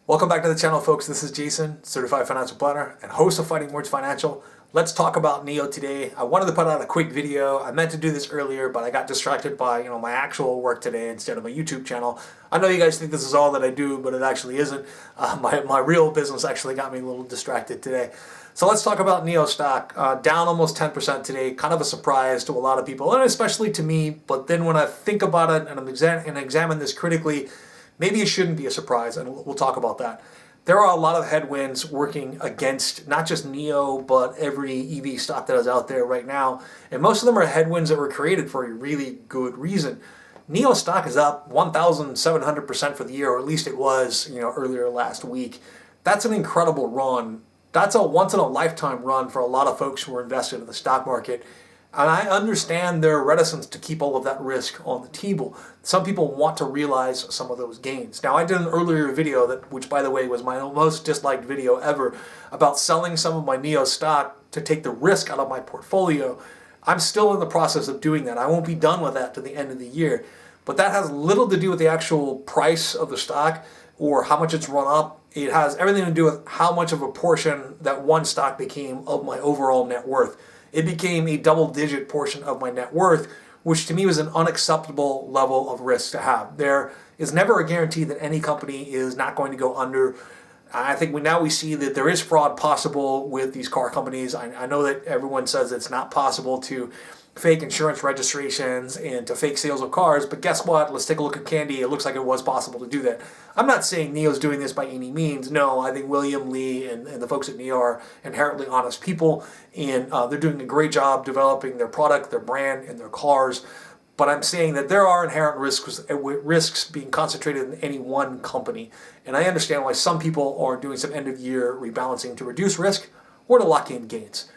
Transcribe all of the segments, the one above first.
Welcome back to the channel, folks. This is Jason, Certified Financial Planner and host of Fighting Words Financial. Let's talk about Nio today. I wanted to put out a quick video. I meant to do this earlier, but I got distracted by my actual work today instead of my YouTube channel. I know you guys think this is all that I do, but it actually isn't. My real business actually got me a little distracted today. So let's talk about Nio stock. Down almost 10% today. Kind of a surprise to a lot of people, and especially to me. But then when I think about it and examine this critically, maybe it shouldn't be a surprise, and we'll talk about that. There are a lot of headwinds working against not just Nio, but every EV stock that is out there right now. And most of them are headwinds that were created for a really good reason. Nio stock is up 1,700% for the year, or at least it was, earlier last week. That's an incredible run. That's a once-in-a-lifetime run for a lot of folks who are invested in the stock market. And I understand their reticence to keep all of that risk on the table. Some people want to realize some of those gains. Now, I did an earlier video, which by the way was my most disliked video ever, about selling some of my Nio stock to take the risk out of my portfolio. I'm still in the process of doing that. I won't be done with that to the end of the year. But that has little to do with the actual price of the stock or how much it's run up. It has everything to do with how much of a portion that one stock became of my overall net worth. It became a double-digit portion of my net worth, which to me was an unacceptable level of risk to have. There is never a guarantee that any company is not going to go under. I think now we see that there is fraud possible with these car companies. I know that everyone says it's not possible to fake insurance registrations and to fake sales of cars, but guess what? Let's take a look at Candy. It looks like it was possible to do that. I'm not saying Nio's doing this by any means. No, I think William Lee and the folks at Nio are inherently honest people, and they're doing a great job developing their product, their brand, and their cars. But I'm saying that there are inherent risks being concentrated in any one company. And I understand why some people are doing some end-of-year rebalancing to reduce risk or to lock in gains.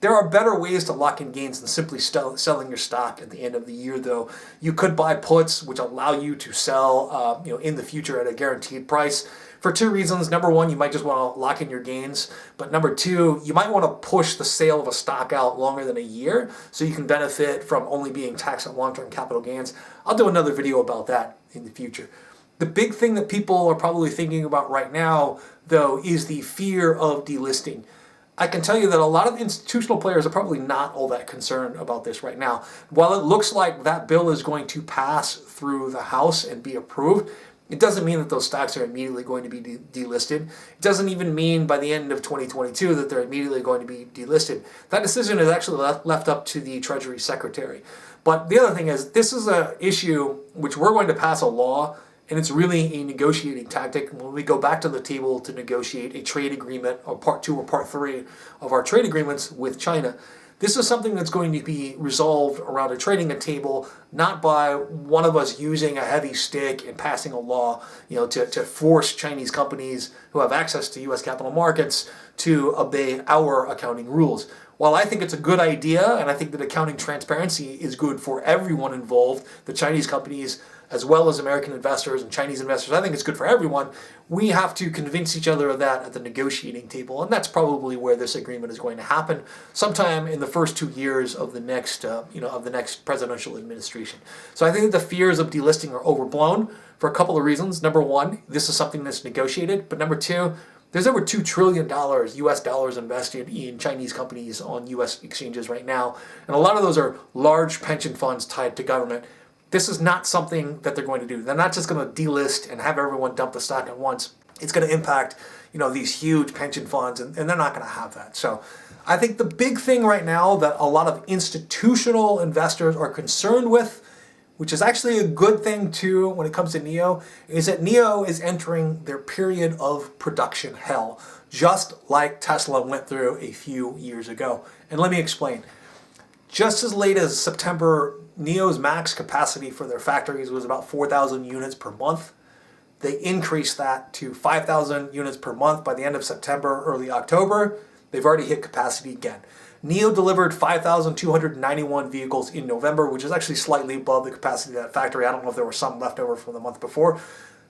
There are better ways to lock in gains than simply selling your stock at the end of the year, though. You could buy puts, which allow you to sell in the future at a guaranteed price for two reasons. Number one, you might just want to lock in your gains. But number two, you might want to push the sale of a stock out longer than a year so you can benefit from only being taxed on long-term capital gains. I'll do another video about that in the future. The big thing that people are probably thinking about right now, though, is the fear of delisting. I can tell you that a lot of institutional players are probably not all that concerned about this right now. While it looks like that bill is going to pass through the House and be approved, it doesn't mean that those stocks are immediately going to be delisted. It doesn't even mean by the end of 2022 that they're immediately going to be delisted. That decision is actually left up to the Treasury Secretary. But the other thing is, this is an issue which we're going to pass a law, and it's really a negotiating tactic. When we go back to the table to negotiate a trade agreement, or part 2 or part 3 of our trade agreements with China, this is something that's going to be resolved around a trading table, not by one of us using a heavy stick and passing a law, to force Chinese companies who have access to U.S. capital markets to obey our accounting rules. While I think it's a good idea, and I think that accounting transparency is good for everyone involved, the Chinese companies as well as American investors and Chinese investors, I think it's good for everyone. We have to convince each other of that at the negotiating table, and that's probably where this agreement is going to happen, sometime in the first 2 years of the next, of the next presidential administration. So I think the fears of delisting are overblown for a couple of reasons. Number one, this is something that's negotiated, but number two, there's over $2 trillion US dollars invested in Chinese companies on US exchanges right now, and a lot of those are large pension funds tied to government. This is not something that they're going to do. They're not just going to delist and have everyone dump the stock at once. It's going to impact, these huge pension funds, and they're not going to have that. So I think the big thing right now that a lot of institutional investors are concerned with, which is actually a good thing too when it comes to Nio, is that Nio is entering their period of production hell, just like Tesla went through a few years ago. And let me explain. Just as late as September, Nio's max capacity for their factories was about 4,000 units per month. They increased that to 5,000 units per month by the end of September, early October. They've already hit capacity again. Nio delivered 5,291 vehicles in November, which is actually slightly above the capacity of that factory. I don't know if there were some left over from the month before.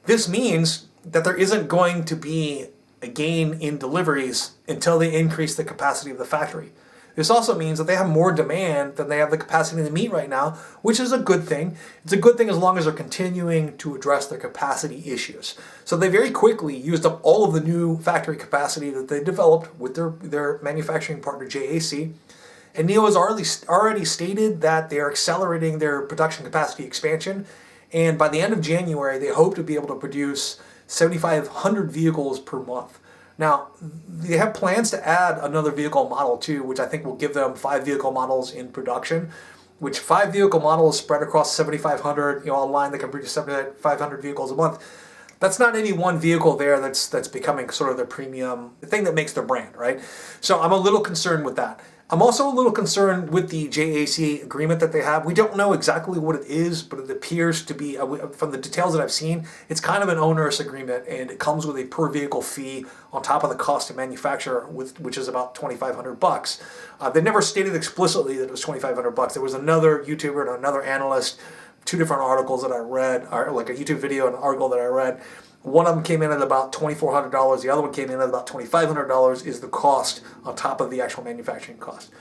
This means that there isn't going to be a gain in deliveries until they increase the capacity of the factory. This also means that they have more demand than they have the capacity to meet right now, which is a good thing. It's a good thing as long as they're continuing to address their capacity issues. So they very quickly used up all of the new factory capacity that they developed with their manufacturing partner JAC. And Nio has already stated that they are accelerating their production capacity expansion. And by the end of January, they hope to be able to produce 7,500 vehicles per month. Now, they have plans to add another vehicle model too, which I think will give them 5 vehicle models in production, which 5 vehicle models spread across 7,500, online they can produce 7,500 vehicles a month. That's not any one vehicle there that's becoming sort of their premium, the thing that makes their brand, right? So I'm a little concerned with that. I'm also a little concerned with the JAC agreement that they have. We don't know exactly what it is, but it appears to be, from the details that I've seen, it's kind of an onerous agreement, and it comes with a per vehicle fee on top of the cost to manufacture, which is about $2,500. They never stated explicitly that it was $2,500. There was another YouTuber and another analyst, 2 different articles that I read, or like a YouTube video and an article that I read. One of them came in at about $2,400. The other one came in at about $2,500 is the cost on top of the actual manufacturing cost.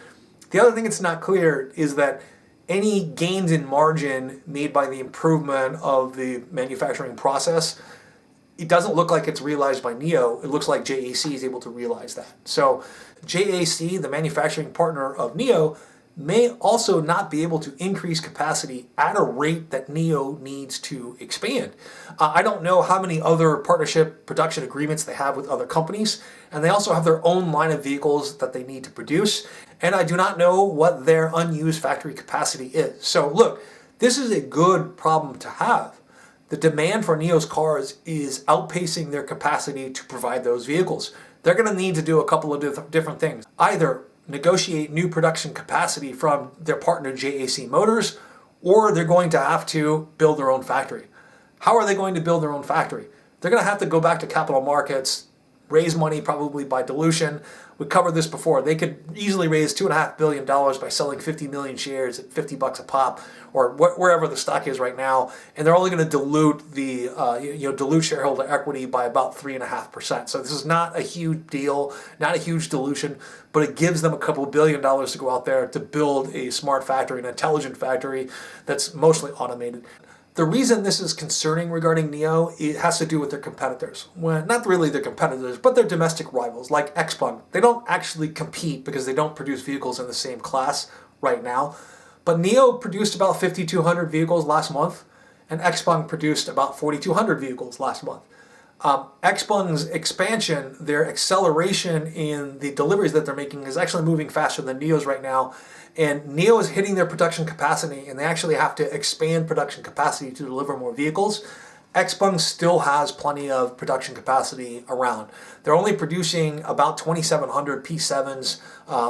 The other thing that's not clear is that any gains in margin made by the improvement of the manufacturing process, it doesn't look like it's realized by Nio. It looks like JAC is able to realize that. So JAC, the manufacturing partner of Nio, may also not be able to increase capacity at a rate that Nio needs to expand. I don't know how many other partnership production agreements they have with other companies, and they also have their own line of vehicles that they need to produce, and I do not know what their unused factory capacity is. So look, this is a good problem to have. The demand for Nio's cars is outpacing their capacity to provide those vehicles. They're going to need to do a couple of different things. Either negotiate new production capacity from their partner JAC Motors, or they're going to have to build their own factory. How are they going to build their own factory? They're going to have to go back to capital markets, raise money probably by dilution. We covered this before. They could easily raise $2.5 billion by selling 50 million shares at $50 a pop, or wherever the stock is right now, and they're only going to dilute the dilute shareholder equity by about 3.5%. So this is not a huge deal, not a huge dilution, but it gives them a couple $1 billion to go out there to build a smart factory, an intelligent factory that's mostly automated. The reason this is concerning regarding Nio, it has to do with their competitors. Well, not really their competitors, but their domestic rivals, like Xpeng. They don't actually compete because they don't produce vehicles in the same class right now. But Nio produced about 5,200 vehicles last month, and Xpeng produced about 4,200 vehicles last month. Xpeng's expansion, their acceleration in the deliveries that they're making is actually moving faster than Nio's right now. And Nio is hitting their production capacity, and they actually have to expand production capacity to deliver more vehicles. Xpeng still has plenty of production capacity around. They're only producing about 2,700 P7s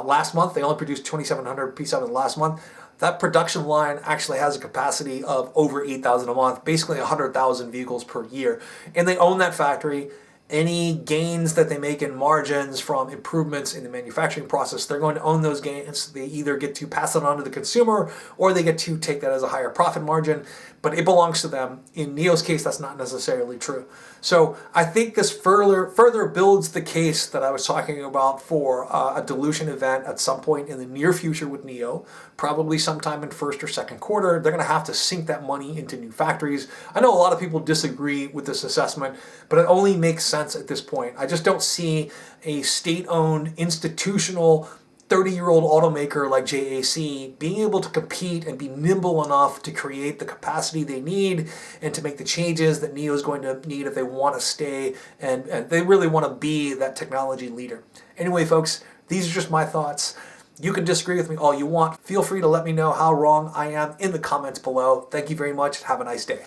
last month. They only produced 2,700 P7s last month. That production line actually has a capacity of over 8,000 a month, basically 100,000 vehicles per year. And they own that factory. Any gains that they make in margins from improvements in the manufacturing process, they're going to own those gains. They either get to pass it on to the consumer, or they get to take that as a higher profit margin, but it belongs to them. In Nio's case, that's not necessarily true. So I think this further builds the case that I was talking about for a dilution event at some point in the near future with Nio, probably sometime in first or second quarter. They're going to have to sink that money into new factories. I know a lot of people disagree with this assessment, but it only makes sense at this point. I just don't see a state-owned, institutional, 30-year-old automaker like JAC being able to compete and be nimble enough to create the capacity they need and to make the changes that Nio is going to need if they want to stay and they really want to be that technology leader. Anyway, folks, these are just my thoughts. You can disagree with me all you want. Feel free to let me know how wrong I am in the comments below. Thank you very much. Have a nice day.